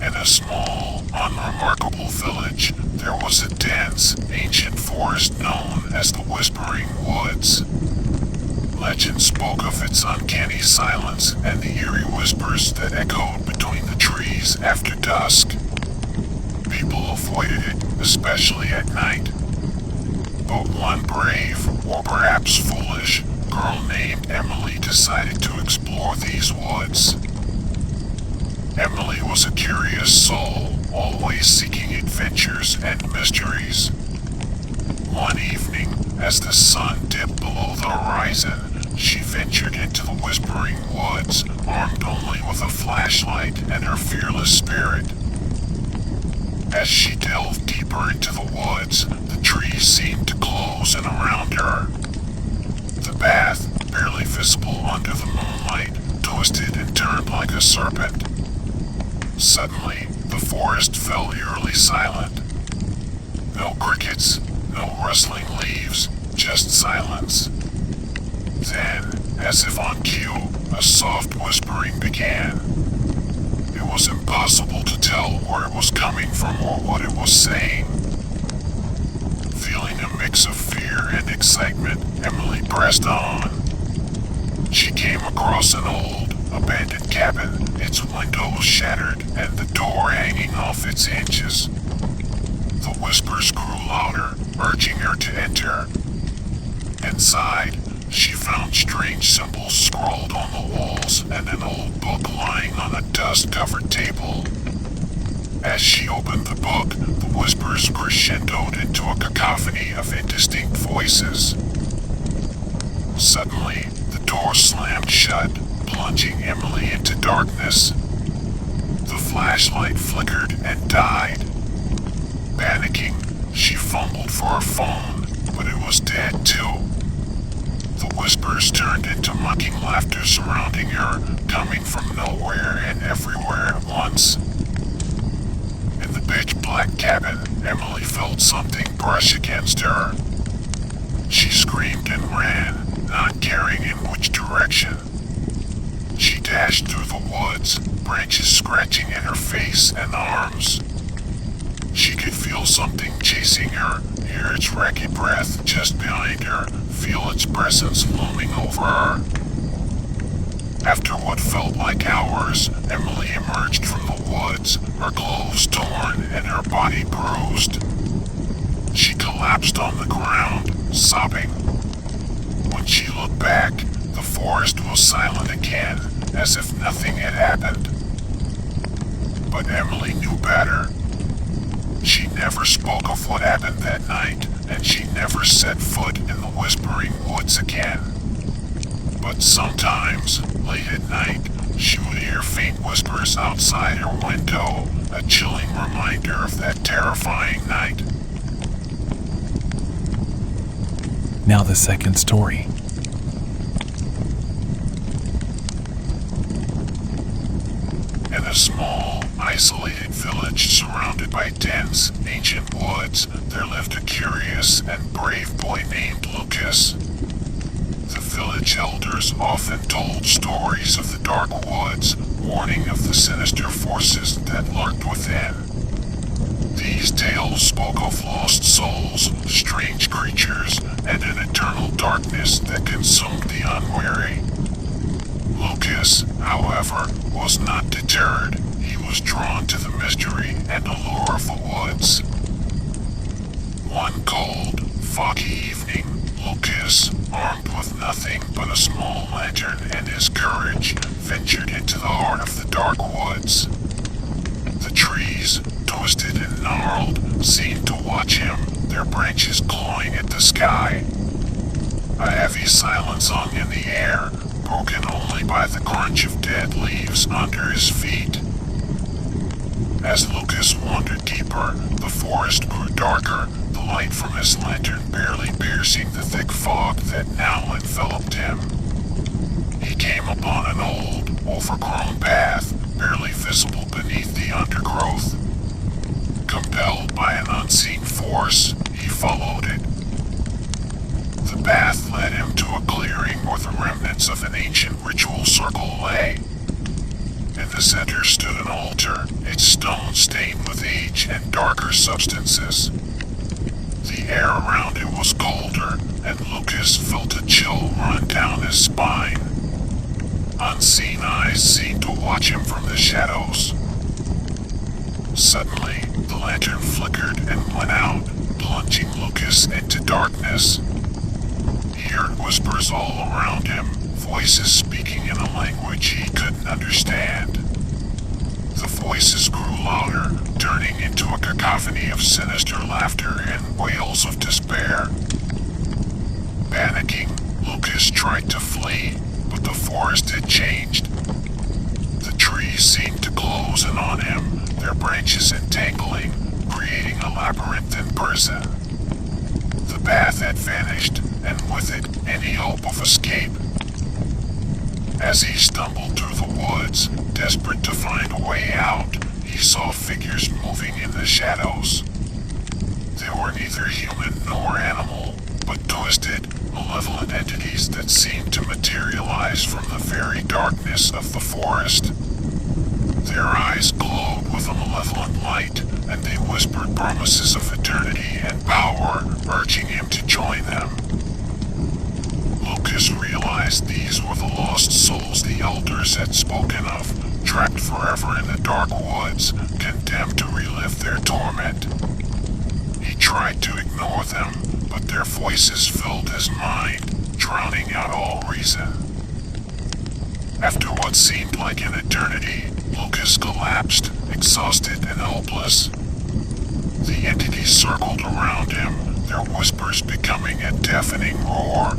In a small, unremarkable village, there was a dense, ancient forest known as the Whispering Woods. Legend spoke of its uncanny silence and the eerie whispers that echoed between the trees after dusk. People avoided it, especially at night. But one brave, or perhaps foolish, girl named Emily decided to explore these woods. Emily was a curious soul, always seeking adventures and mysteries. One evening, as the sun dipped below the horizon, she ventured into the Whispering Woods, armed only with a flashlight and her fearless spirit. As she delved deeper into the woods, the trees seemed to close in around her. The path, barely visible under the moonlight, twisted and turned like a serpent. Suddenly, the forest fell eerily silent. No crickets, no rustling leaves, just silence. Then, as if on cue, a soft whispering began. It was impossible to tell where it was coming from or what it was saying. Feeling a mix of fear and excitement, Emily pressed on. She came across an old, abandoned cabin, its windows shattered and the door hanging off its hinges. The whispers grew louder, urging her to enter. Inside, she found strange symbols scrawled on the walls and an old book lying on a dust-covered table. As she opened the book, the whispers crescendoed into a cacophony of indistinct voices. Suddenly, the door slammed shut, plunging Emily into darkness. The flashlight flickered and died. Panicking, she fumbled for her phone, but it was dead too. The whispers turned into mocking laughter surrounding her, coming from nowhere and everywhere at once. In the pitch-black cabin, Emily felt something brush against her. She screamed and ran, not caring in which direction. She dashed through the woods, branches scratching at her face and arms. She could feel something chasing her, hear its ragged breath just behind her, feel its presence looming over her. After what felt like hours, Emily emerged from the woods, her clothes torn and her body bruised. She collapsed on the ground, sobbing. When she looked back, the forest was silent again, as if nothing had happened. But Emily knew better. She never spoke of what happened that night, and she never set foot in the Whispering Woods again. But sometimes, late at night, she would hear faint whispers outside her window, a chilling reminder of that terrifying night. Now the second story. In a small, isolated village surrounded by dense, ancient woods, there lived a curious and brave boy named Lucas. The village elders often told stories of the dark woods, warning of the sinister forces that lurked within. These tales spoke of lost souls, strange creatures, and an eternal darkness that consumed the unwary. Lucas, however, was not deterred. He was drawn to the mystery and allure of the woods. One cold, foggy evening, Lucas, armed with nothing but a small lantern and his courage, ventured into the heart of the dark woods. The trees, twisted and gnarled, seemed to watch him, their branches clawing at the sky. A heavy silence hung in the air, broken only by the crunch of dead leaves under his feet. As Lucas wandered deeper, the forest grew darker, the light from his lantern barely piercing the thick fog that now enveloped him. He came upon an old, overgrown path, barely visible beneath the undergrowth. Compelled by an unseen force, he followed it. The path led him to a clearing where the remnants of an ancient ritual circle lay. In the center stood an altar, its stone stained with age and darker substances. The air around it was colder, and Lucas felt a chill run down his spine. Unseen eyes seemed to watch him from the shadows. Suddenly, the lantern flickered and went out, plunging Lucas into darkness. He heard whispers all around him, voices speaking in a language he couldn't understand. The voices grew louder, turning into a cacophony of sinister laughter and wails of despair. Panicking, Lucas tried to flee, but the forest had changed. The trees seemed to close in on him, their branches entangling, creating a labyrinthine prison. The path had vanished, and with it, any hope of escape. As he stumbled through the woods, desperate to find a way out, he saw figures moving in the shadows. They were neither human nor animal, but twisted, malevolent entities that seemed to materialize from the very darkness of the forest. Their eyes glowed with a malevolent light, and they whispered promises of eternity and power, urging him to join them. Lucas realized these were the lost souls the elders had spoken of, trapped forever in the dark woods, condemned to relive their torment. He tried to ignore them, but their voices filled his mind, drowning out all reason. After what seemed like an eternity, Lucas collapsed, exhausted and helpless. The entities circled around him, their whispers becoming a deafening roar.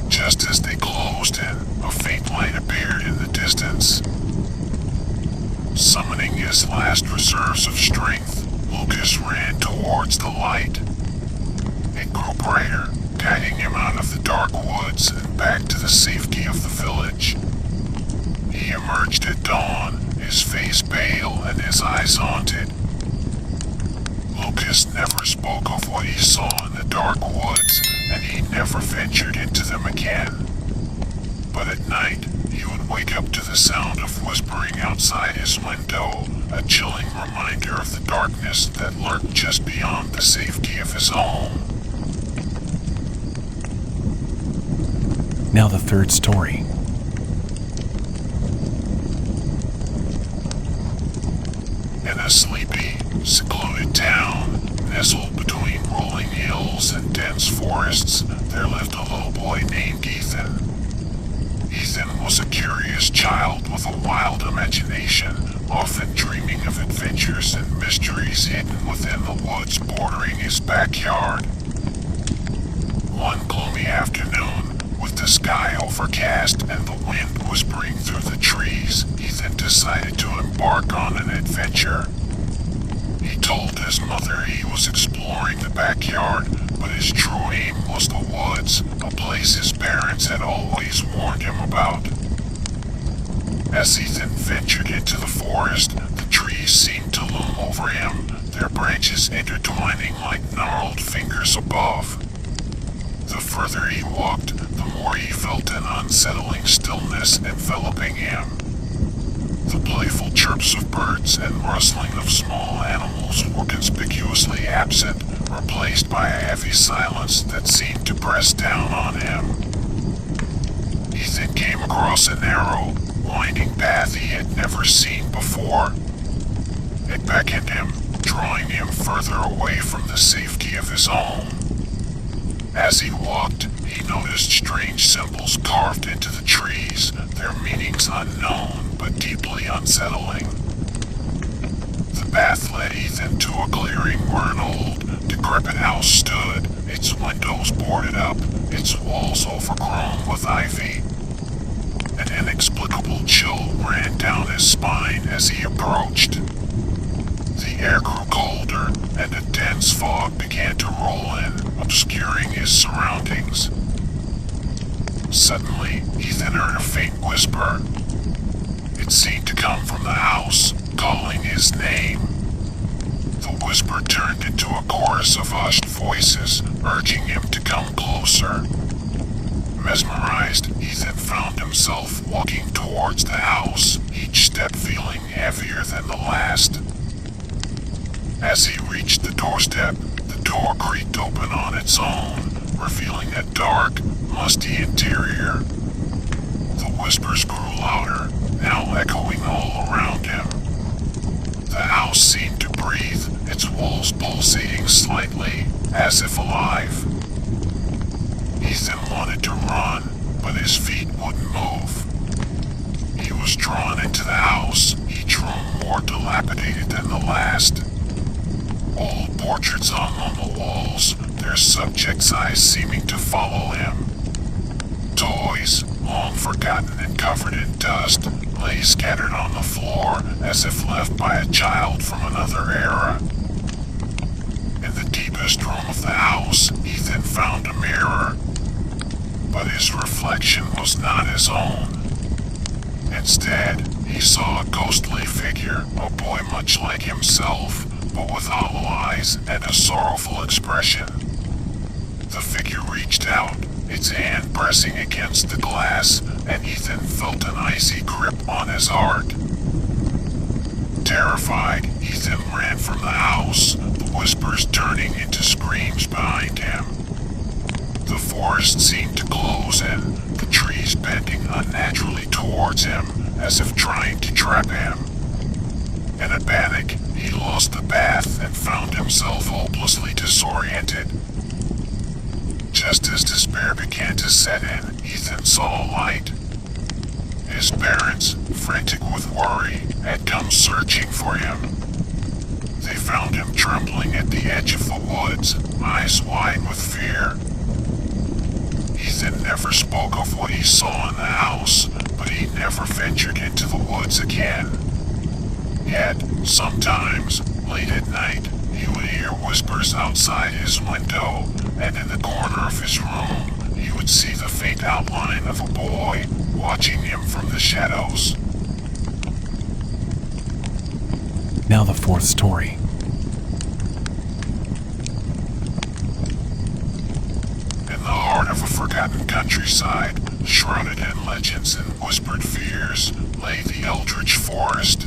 Just as they closed in, a faint light appeared in the distance. Summoning his last reserves of strength, Lucas ran towards the light. It grew brighter, guiding him out of the dark woods and back to the safety of the village. He emerged at dawn, his face pale and his eyes haunted. Lucas never spoke of what he saw in the dark woods, and he never ventured into them again. But at night, he would wake up to the sound of whispering outside his window, a chilling reminder of the darkness that lurked just beyond the safety of his home. Now the third story. In a sleepy, secluded town, nestled between rolling hills and dense forests, there lived a little boy named Ethan. Ethan was a curious child with a wild imagination, often dreaming of adventures and mysteries hidden within the woods bordering his backyard. One gloomy afternoon, with the sky overcast and the wind whispering through the trees, Ethan decided to embark on an adventure. He told his mother he was exploring the backyard, but his true aim was the woods, a place his parents had always warned him about. As Ethan ventured into the forest, the trees seemed to loom over him, their branches intertwining like gnarled fingers above. The further he walked, the more he felt an unsettling stillness enveloping him. The playful chirps of birds and rustling of small animals were conspicuously absent, replaced by a heavy silence that seemed to press down on him. Ethan came across a narrow, winding path he had never seen before. It beckoned him, drawing him further away from the safety of his home. As he walked, he noticed strange symbols carved into the trees, their meanings unknown but deeply unsettling. The path led Ethan to a clearing where an old, decrepit house stood, its windows boarded up, its walls overgrown with ivy. An inexplicable chill ran down his spine as he approached. The air grew colder, and a dense fog began to roll in, obscuring his surroundings. Suddenly, Ethan heard a faint whisper. It seemed to come from the house, calling his name. The whisper turned into a chorus of hushed voices, urging him to come closer. Mesmerized, Ethan found himself walking towards the house, each step step feeling heavier than the last. As he reached the doorstep, the door creaked open on its own, revealing a dark, musty interior. The whispers grew louder, now echoing all around him. The house seemed to breathe, its walls pulsating slightly, as if alive. Ethan wanted to run, but his feet wouldn't move. He was drawn into the house, each room more dilapidated than the last. Old portraits hung on the walls, their subjects' eyes seeming to follow him. Toys, long forgotten and covered in dust, lay scattered on the floor as if left by a child from another era. In the deepest room of the house, Ethan found a mirror. But his reflection was not his own. Instead, he saw a ghostly figure, a boy much like himself, but with hollow eyes and a sorrowful expression. The figure reached out, its hand pressing against the glass, and Ethan felt an icy grip on his heart. Terrified, Ethan ran from the house, the whispers turning into screams behind him. The forest seemed to close in, the trees bending unnaturally towards him, as if trying to trap him. In a panic, he lost the path and found himself hopelessly disoriented. Just as despair began to set in, Ethan saw a light. His parents, frantic with worry, had come searching for him. They found him trembling at the edge of the woods, eyes wide with fear. Ethan never spoke of what he saw in the house, but he never ventured into the woods again. Yet, sometimes, late at night, he would hear whispers outside his window, and in the corner of his room, he would see the faint outline of a boy watching him from the shadows. Now the fourth story. In the heart of a forgotten countryside, shrouded in legends and whispered fears, lay the eldritch forest.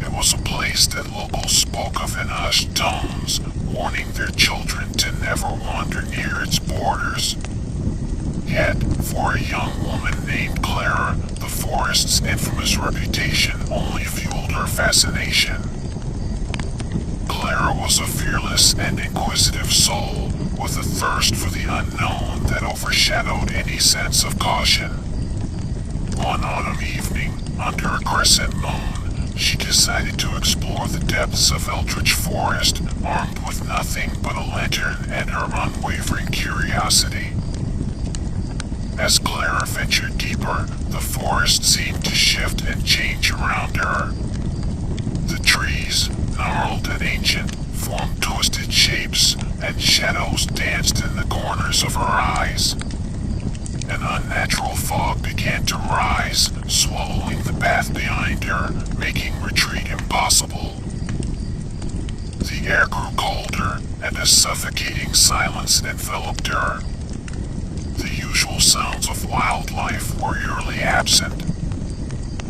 It was a place that locals spoke of in hushed tones, warning their children to never wander near its borders. Yet, for a young woman named Clara, the forest's infamous reputation only fueled her fascination. Clara was a fearless and inquisitive soul, with a thirst for the unknown that overshadowed any sense of caution. One autumn evening, under a crescent moon, she decided to explore the depths of Eldritch Forest, armed with nothing but a lantern and her unwavering curiosity. As Clara ventured deeper, the forest seemed to shift and change around her. The trees, gnarled and ancient, formed twisted shapes, and shadows danced in the corners of her eyes. An unnatural fog began to rise, swallowing the path behind her, making retreat impossible. The air grew colder, and a suffocating silence enveloped her. The usual sounds of wildlife were eerily absent.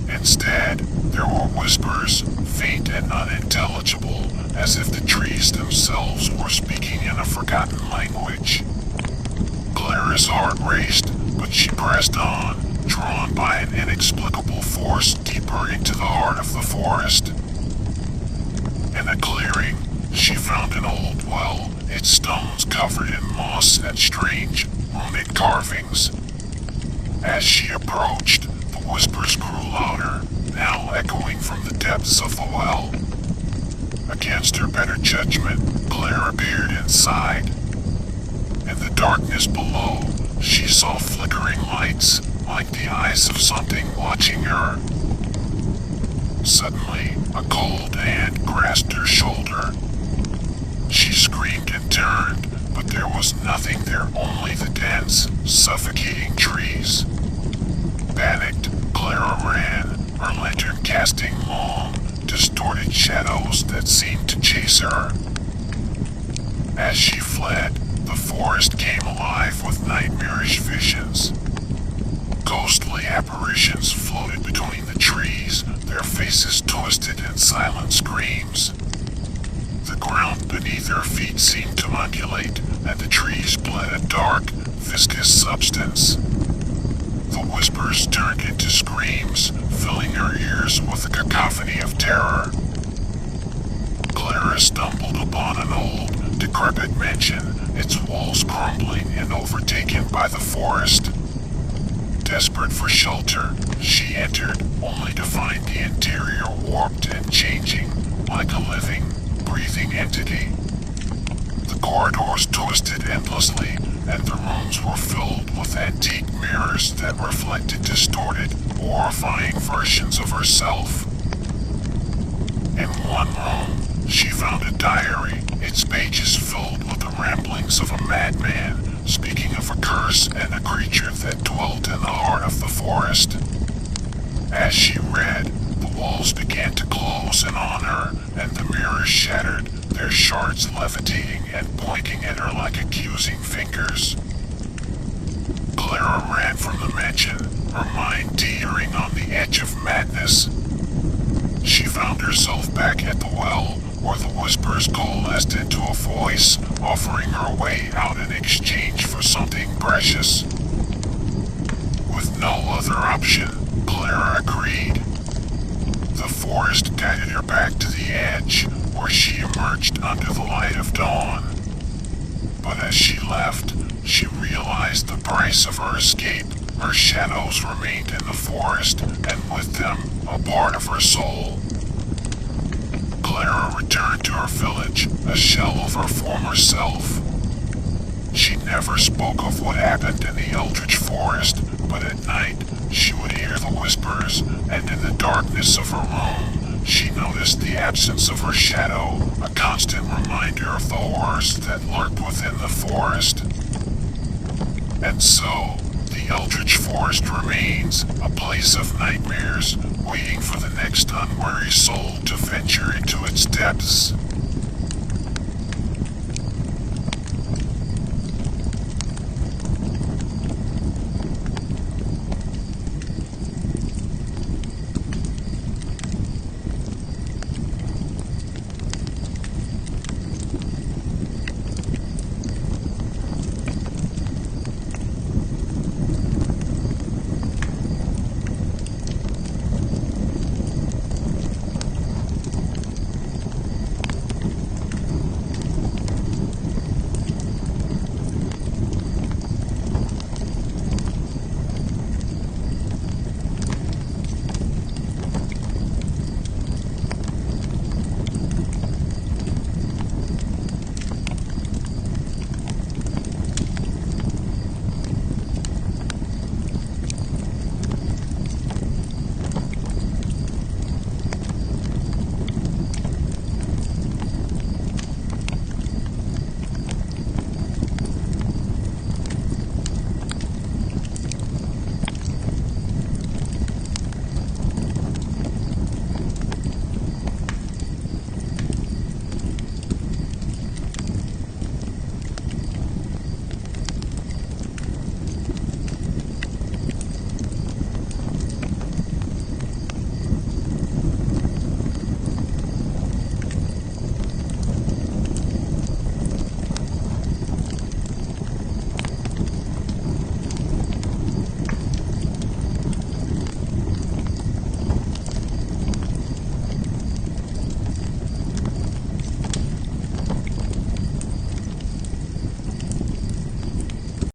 Instead, there were whispers, faint and unintelligible, as if the trees themselves were speaking in a forgotten language. Clara's heart raced, but she pressed on, drawn by an inexplicable force deeper into the heart of the forest. In a clearing, she found an old well, its stones covered in moss and strange, runic carvings. As she approached, the whispers grew louder, now echoing from the depths of the well. Against her better judgment, Clara peered inside. In the darkness below, she saw flickering lights, like the eyes of something watching her. Suddenly, a cold hand grasped her shoulder. She screamed and turned, but there was nothing there, only the dense, suffocating trees. Panicked, Clara ran, her lantern casting long, distorted shadows that seemed to chase her. As she fled, the forest came alive with nightmarish visions. Ghostly apparitions floated between the trees, their faces twisted in silent screams. The ground beneath their feet seemed to undulate, and the trees bled a dark, viscous substance. The whispers turned into screams, filling her ears with a cacophony of terror. Clara stumbled upon an old, decrepit mansion, its walls crumbling and overtaken by the forest. Desperate for shelter, she entered, only to find the interior warped and changing, like a living, breathing entity. The corridors twisted endlessly, and the rooms were filled with antique mirrors that reflected distorted, horrifying versions of herself. In one room, she found a diary, its pages filled with the ramblings of a madman, speaking of a curse and a creature that dwelt in the heart of the forest. As she read, the walls began to close in on her, and the mirrors shattered, their shards levitating and pointing at her like accusing fingers. Clara ran from the mansion, her mind teetering on the edge of madness. She found herself back at the well, where the whispers coalesced into a voice, offering her way out in exchange for something precious. With no other option, Clara agreed. The forest guided her back to the edge, where she emerged under the light of dawn. But as she left, she realized the price of her escape. Her shadows remained in the forest, and with them, a part of her soul. Clara returned to her village, a shell of her former self. She never spoke of what happened in the eldritch forest, but at night she would hear the whispers, and in the darkness of her room, she noticed the absence of her shadow, a constant reminder of the horrors that lurked within the forest. And so, the eldritch forest remains a place of nightmares, waiting for the next unwary soul to venture into its depths.